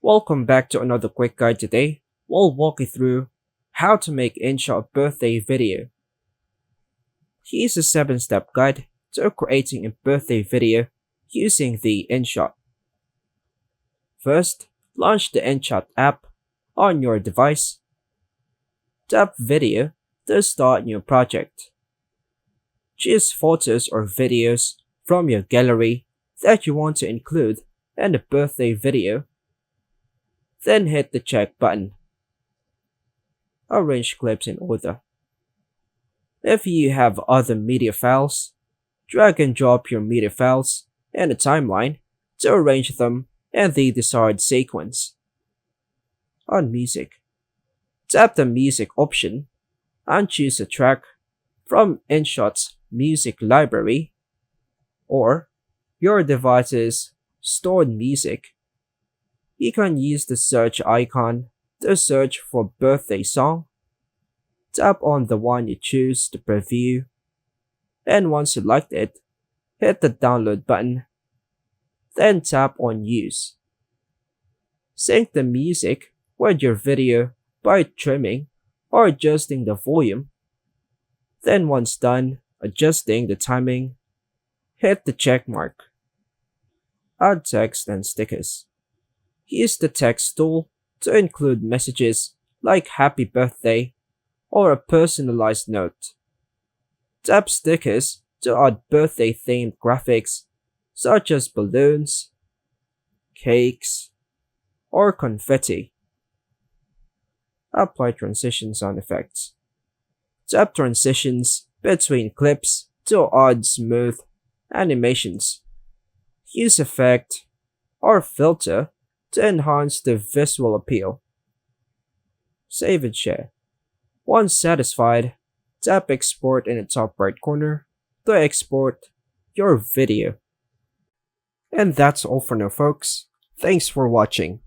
Welcome back to another quick guide. Today we'll walk you through how to make Inshot birthday video. Here's a 7-step guide to creating a birthday video using the Inshot. First, launch the Inshot app on your device. Tap Video to start new project. Choose photos or videos from your gallery that you want to include in the birthday video. Then hit the check button. Arrange clips in order. If you have other media files, drag and drop your media files in a timeline to arrange them in the desired sequence. On Music, tap the Music option and choose a track from Inshot's music library or your device's stored music. You can use the search icon to search for birthday song. Tap on the one you choose to preview, and once selected, hit the download button. Then tap on Use. Sync the music with your video by trimming or adjusting the volume. Then once done adjusting the timing, hit the check mark. Add text and stickers. Use the text tool to include messages like Happy Birthday or a personalized note. Tap Stickers to add birthday-themed graphics such as balloons, cakes, or confetti. Apply transition sound effects. Tap transitions between clips to add smooth animations. Use effect or filter to enhance the visual appeal. Save and share. Once satisfied, tap Export in the top right corner to export your video. And that's all for now, folks. Thanks for watching.